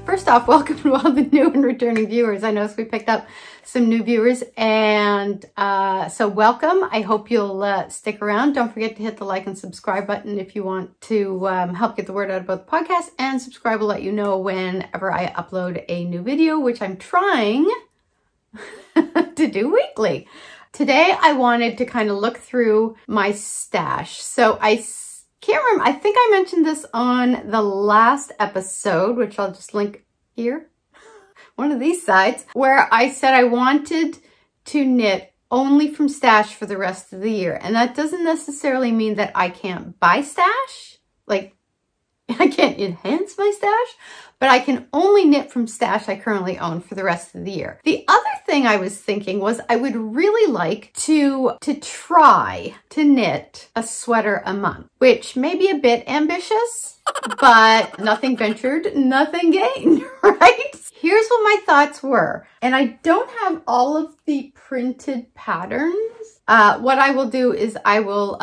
First off, welcome to all the new and returning viewers. I noticed we picked up some new viewers, and so welcome. I hope you'll stick around. Don't forget to hit the like and subscribe button if you want to help get the word out about the podcast, and subscribe will let you know whenever I upload a new video, which I'm trying to do weekly. Today, I wanted to kind of look through my stash. So I can't remember, I think I mentioned this on the last episode, which I'll just link here, one of these sides, where I said I wanted to knit only from stash for the rest of the year. And that doesn't necessarily mean that I can't buy stash, like I can't enhance my stash, but I can only knit from stash I currently own for the rest of the year. The other thing I was thinking was I would really like to try to knit a sweater a month, which may be a bit ambitious, but nothing ventured, nothing gained, right? Here's what my thoughts were. And I don't have all of the printed patterns. What I will do is I will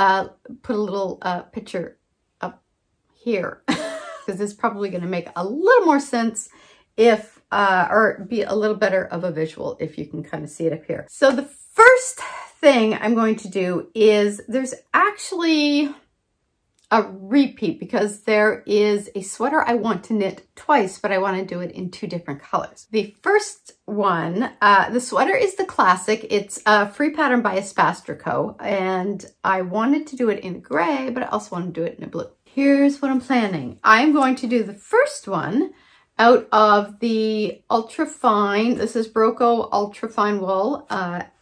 put a little picture up here, because it's probably going to make a little more sense if, or be a little better of a visual if you can kind of see it up here. So the first thing I'm going to do is there's actually a repeat, because there is a sweater I want to knit twice, but I want to do it in two different colors. The first one, the sweater is the classic. It's a free pattern by Espastrico, and I wanted to do it in gray, but I also want to do it in a blue. Here's what I'm planning. I'm going to do the first one out of the ultra fine, this is Broco ultra fine wool,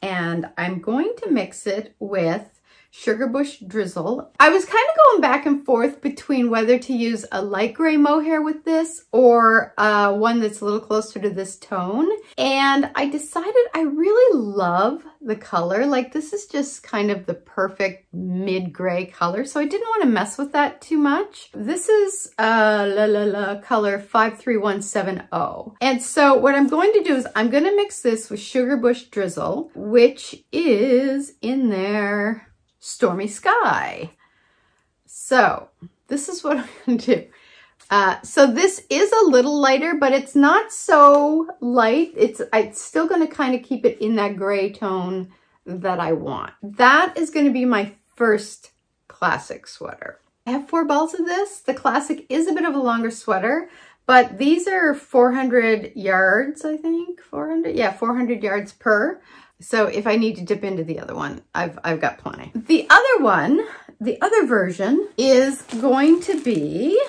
and I'm going to mix it with Sugar Bush Drizzle. I was kind of going back and forth between whether to use a light gray mohair with this or one that's a little closer to this tone. And I decided I really love the color. Like, this is just kind of the perfect mid-gray color. So I didn't want to mess with that too much. This is color 53170. And so what I'm going to do is I'm going to mix this with Sugar Bush Drizzle, which is in there Stormy Sky. So this is what I'm going to do. So this is a little lighter, but it's not so light. It's still going to kind of keep it in that gray tone that I want. That is going to be my first classic sweater. I have 4 balls of this. The classic is a bit of a longer sweater, but these are 400 yards, I think. 400? Yeah, 400 yards per. So if I need to dip into the other one, I've got plenty. The other one, the other version is going to be,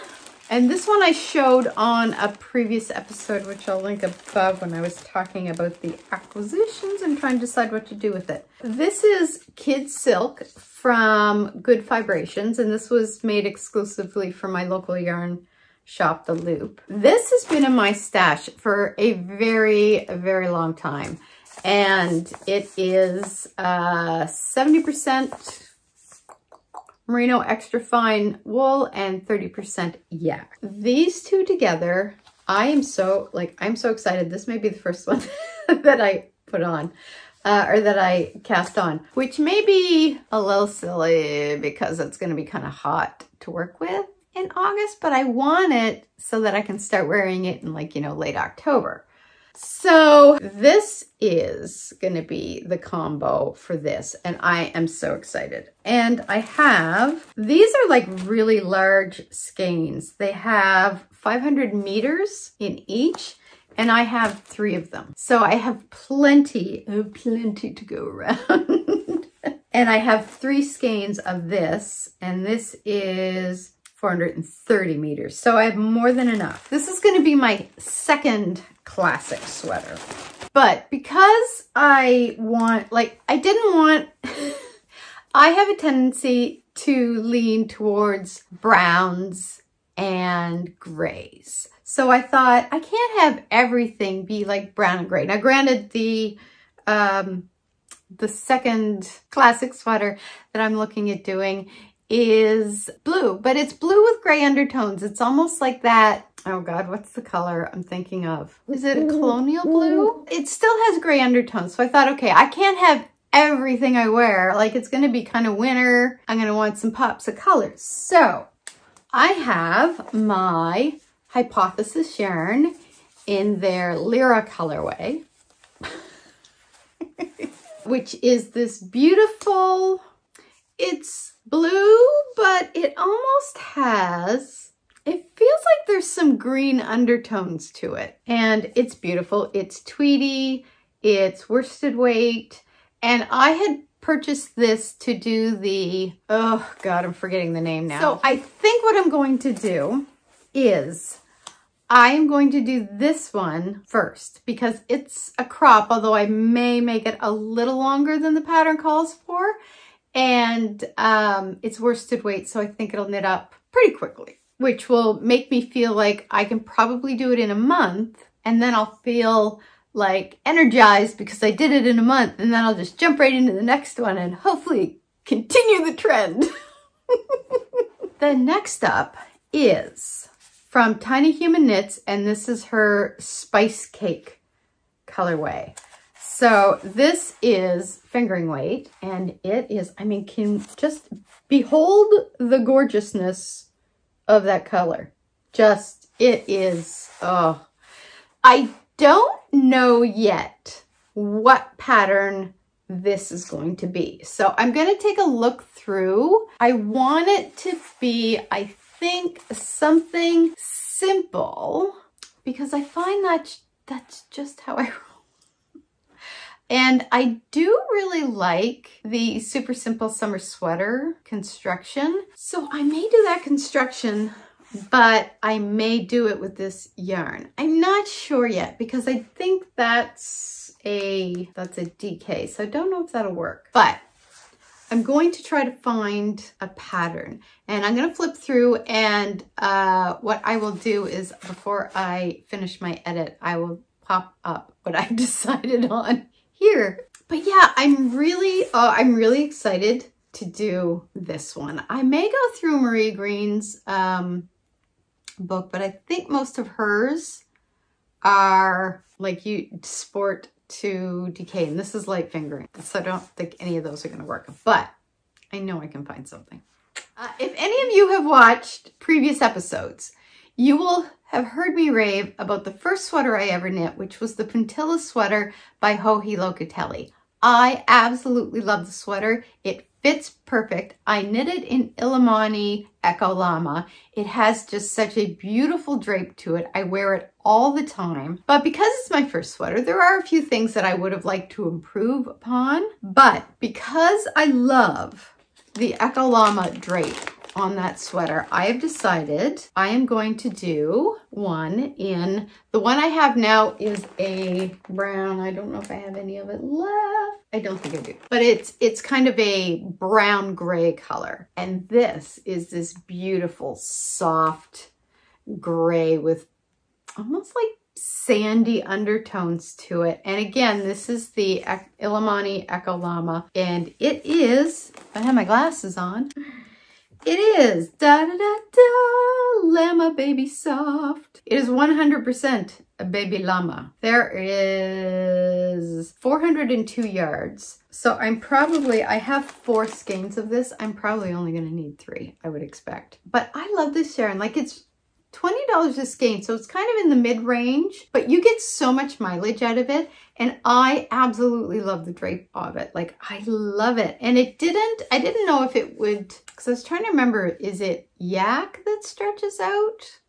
and this one I showed on a previous episode, which I'll link above, when I was talking about the acquisitions and trying to decide what to do with it. This is Kid Silk from Good Vibrations, and this was made exclusively for my local yarn shop, The Loop. This has been in my stash for a very, very long time. And it is 70% merino extra fine wool and 30% yak. These two together, I'm so excited. This may be the first one that I put on, or that I cast on, which may be a little silly because it's going to be kind of hot to work with in August, but I want it so that I can start wearing it in, like, you know, late October. So this is going to be the combo for this, and I am so excited. And I have, these are like really large skeins. They have 500 meters in each, and I have 3 of them. So I have plenty to go around. And I have 3 skeins of this, and this is 430 meters. So I have more than enough. This is going to be my second classic sweater. But because I want, like, I didn't want, I have a tendency to lean towards browns and grays. So I thought I can't have everything be like brown and gray. Now, granted, the second classic sweater that I'm looking at doing is blue, but it's blue with gray undertones. It's almost like that, oh God, what's the color I'm thinking of? Is it a colonial blue? It still has gray undertones. So I thought, okay, I can't have everything I wear. Like, it's going to be kind of winter. I'm going to want some pops of colors. So I have my Hypothesis yarn, in their Lyra colorway, which is this beautiful, it's blue, but it almost has, it feels like there's some green undertones to it. And it's beautiful. It's tweedy, it's worsted weight. And I had purchased this to do the, oh God, I'm forgetting the name now. So I think what I'm going to do is I'm going to do this one first because it's a crop, although I may make it a little longer than the pattern calls for. And it's worsted weight, so I think it'll knit up pretty quickly, which will make me feel like I can probably do it in a month, and then I'll feel like energized because I did it in a month, and then I'll just jump right into the next one and hopefully continue the trend. The next up is from Tiny Human Knits, and this is her Spice Cake colorway. So this is fingering weight, and it is, I mean, can just behold the gorgeousness of that color. Just, it is, oh, I don't know yet what pattern this is going to be. So I'm going to take a look through. I want it to be, I think, something simple, because I find that that's just how I roll. And I do really like the super simple summer sweater construction. So I may do that construction, but I may do it with this yarn. I'm not sure yet because I think that's a DK. So I don't know if that'll work, but I'm going to try to find a pattern, and I'm going to flip through, and what I will do is before I finish my edit, I will pop up what I've decided on here. But yeah, I'm really excited to do this one. I may go through Marie Green's book, but I think most of hers are like you sport to DK, and this is light fingering, so I don't think any of those are going to work, but I know I can find something. If any of you have watched previous episodes, you will have heard me rave about the first sweater I ever knit, which was the Puntilla sweater by Joji Locatelli. I absolutely love the sweater. It fits perfect. I knit it in Illimani Echo Llama. It has just such a beautiful drape to it. I wear it all the time. But because it's my first sweater, there are a few things that I would have liked to improve upon. But because I love the Echo Llama drape on that sweater, I have decided I am going to do one in, the one I have now is a brown. I don't know if I have any of it left. I don't think I do, but it's kind of a brown gray color. And this is this beautiful soft gray with almost like sandy undertones to it. And again, this is the Illimani Echo Llama, and it is, if I have my glasses on, it is Llama Baby Soft. It is 100% a baby llama. There is 402 yards. So I have 4 skeins of this. I'm probably only going to need 3, I would expect. But I love this yarn. Like, it's $20 a skein, so it's kind of in the mid-range, but you get so much mileage out of it, and I absolutely love the drape of it. Like, I love it. And I didn't know if it would, because I was trying to remember, is it yak that stretches out?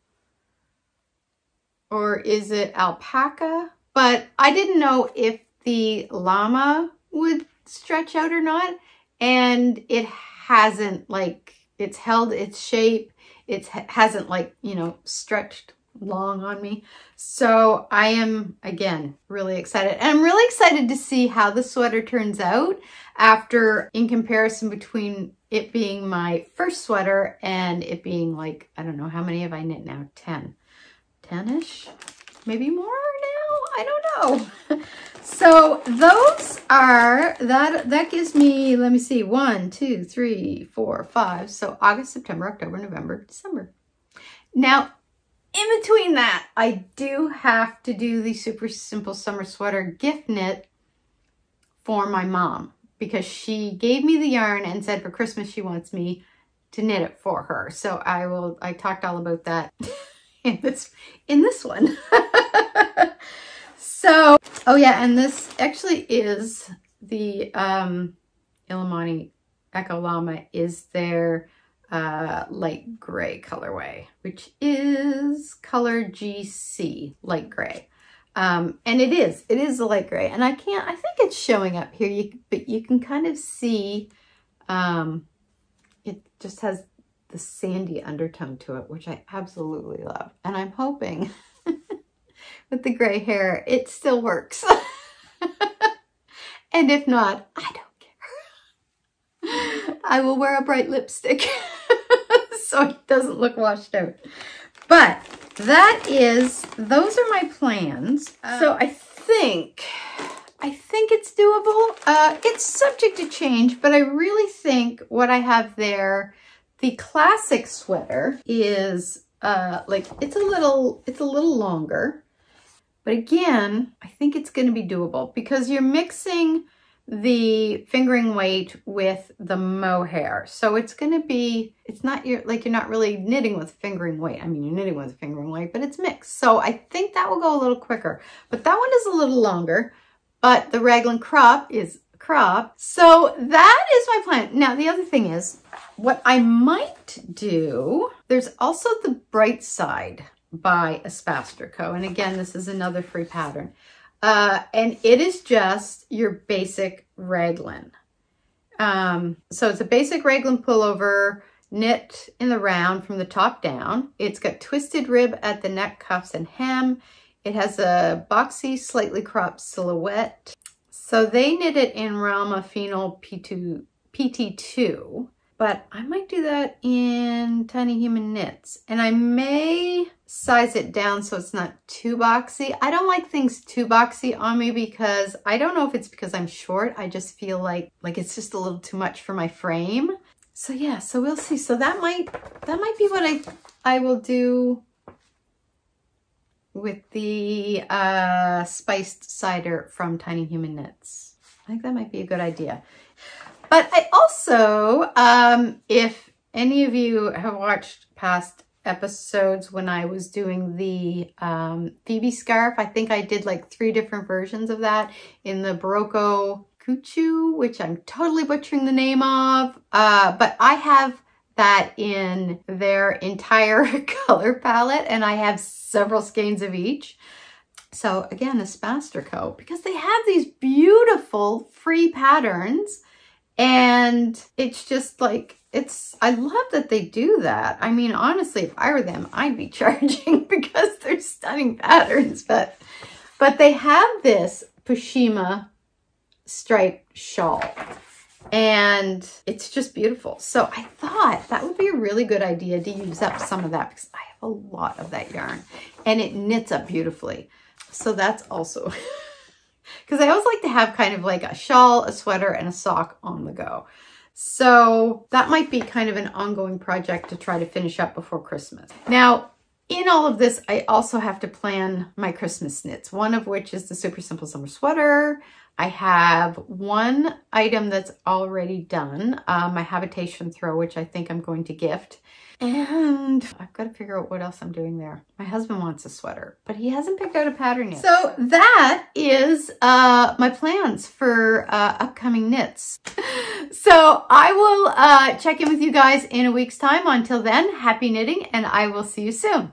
Or is it alpaca? But I didn't know if the llama would stretch out or not, and it hasn't, like, it's held its shape. It hasn't, like, you know, stretched long on me. So I am, again, really excited. And I'm really excited to see how the sweater turns out after, in comparison between it being my first sweater and it being like, I don't know, how many have I knit now? 10-ish? Maybe more now? I don't know. So those are, that gives me, let me see, 1, 2, 3, 4, 5. So August, September, October, November, December. Now, in between that, I do have to do the super simple summer sweater gift knit for my mom, because she gave me the yarn and said for Christmas she wants me to knit it for her. So I talked all about that in this one. So, oh yeah, and this actually is the Illimani Echo Llama is their light gray colorway, which is color GC, light gray. And it is a light gray, and I think it's showing up here, but you can kind of see, it just has the sandy undertone to it, which I absolutely love. And I'm hoping with the gray hair, it still works. And if not, I don't care. I will wear a bright lipstick so it doesn't look washed out. But those are my plans. So I think it's doable. It's subject to change, but I really think what I have there, the classic sweater is like, it's a little longer. But again, I think it's going to be doable because you're mixing the fingering weight with the mohair. So it's going to be, you're not really knitting with fingering weight. I mean, you're knitting with fingering weight, but it's mixed. So I think that will go a little quicker. But that one is a little longer, but the raglan crop is crop. So that is my plan. Now, the other thing is, what I might do, there's also the Bright Side by Aspaster Co. And again, this is another free pattern. And it is just your basic raglan. So it's a basic raglan pullover, knit in the round from the top down. It's got twisted rib at the neck, cuffs, and hem. It has a boxy, slightly cropped silhouette. So they knit it in Rama Phenol PT2. But I might do that in Tiny Human Knits. And I may size it down so it's not too boxy. I don't like things too boxy on me because I don't know if it's because I'm short. I just feel like it's just a little too much for my frame. So yeah, so we'll see. So that might be what I will do with the spiced cider from Tiny Human Knits. I think that might be a good idea. But I also, if any of you have watched past episodes when I was doing the Phoebe scarf, I think I did like 3 different versions of that in the Barocco Cucciu, which I'm totally butchering the name of. But I have that in their entire color palette, and I have several skeins of each. So again, Aspaster Co, because they have these beautiful free patterns. And it's just like, I love that they do that. I mean, honestly, if I were them, I'd be charging because they're stunning patterns. But they have this Pushima striped shawl and it's just beautiful. So I thought that would be a really good idea to use up some of that because I have a lot of that yarn and it knits up beautifully. So that's also... because I always like to have kind of like a shawl, a sweater, and a sock on the go. So that might be kind of an ongoing project to try to finish up before Christmas. Now, in all of this, I also have to plan my Christmas knits, one of which is the Super Simple Summer Sweater. I have one item that's already done, my habitation throw, which I think I'm going to gift. And I've got to figure out what else I'm doing there. My husband wants a sweater, but he hasn't picked out a pattern yet. So that is my plans for upcoming knits. So I will check in with you guys in a week's time. Until then, happy knitting, and I will see you soon.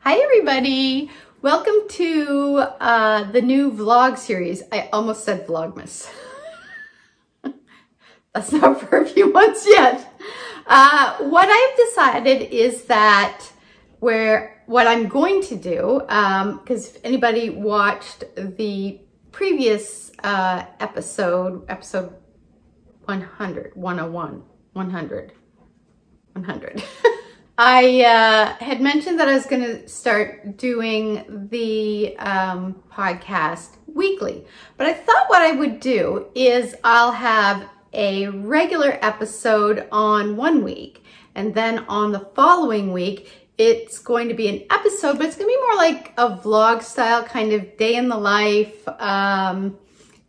Hi everybody, welcome to the new vlog series. I almost said Vlogmas. That's not for a few months yet. What I've decided is that what I'm going to do, because if anybody watched the previous episode 100, 101, 100. I had mentioned that I was going to start doing the podcast weekly, but I thought what I would do is I'll have a regular episode on one week. And then on the following week, it's going to be an episode, but it's going to be more like a vlog style, kind of day in the life. And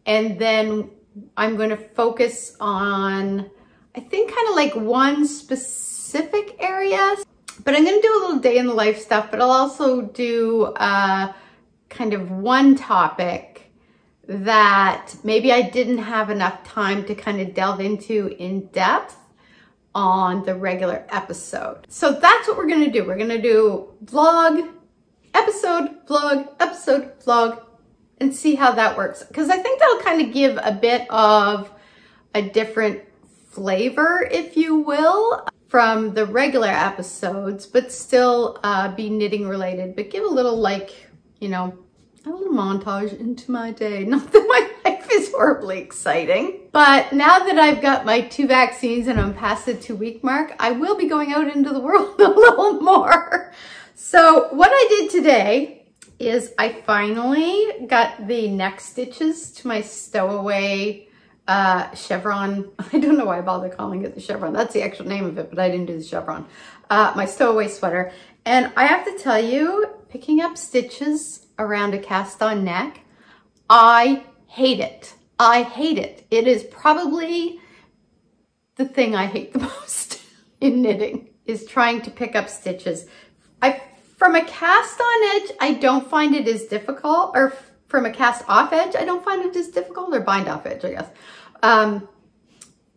then I'm going to focus on, I think, kind of like one specific area. But I'm going to do a little day in the life stuff, but I'll also do kind of one topic that maybe I didn't have enough time to kind of delve into in depth on the regular episode. So that's what we're going to do. We're going to do vlog, episode, vlog, and see how that works. Because I think that'll kind of give a bit of a different flavor, if you will, from the regular episodes, but still be knitting related, but give a little, like, you know, a little montage into my day. Not that my life is horribly exciting, but now that I've got my 2 vaccines and I'm past the 2-week mark, I will be going out into the world a little more. So what I did today is I finally got the neck stitches to my stowaway chevron. I don't know why I bother calling it the chevron. That's the actual name of it, but I didn't do the chevron. My stowaway sweater. And I have to tell you, picking up stitches around a cast on neck, I hate it. I hate it. It is probably the thing I hate the most in knitting, is trying to pick up stitches. From a cast on edge, I don't find it as difficult, or from a cast off edge, I don't find it as difficult, or bind off edge, I guess.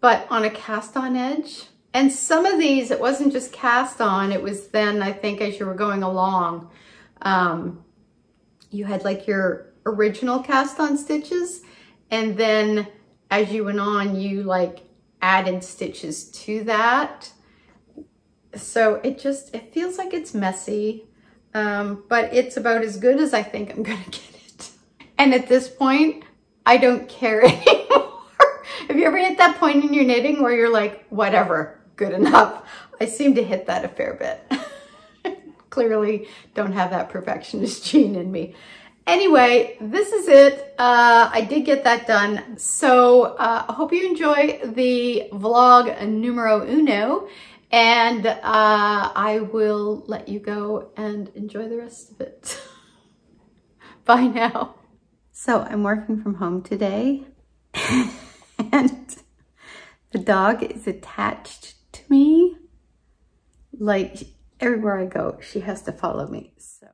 But on a cast on edge, and some of these, it wasn't just cast on, it was then, I think, as you were going along, you had like your original cast on stitches, and then as you went on, you like added stitches to that. So it feels like it's messy, but it's about as good as I think I'm gonna get it. And at this point, I don't care anymore. Have you ever hit that point in your knitting where you're like, whatever, good enough? I seem to hit that a fair bit. Clearly don't have that perfectionist gene in me. Anyway, this is it. I did get that done. So I hope you enjoy the vlog numero uno, and I will let you go and enjoy the rest of it. Bye now. So I'm working from home today. And the dog is attached to me. Like everywhere I go, she has to follow me. So.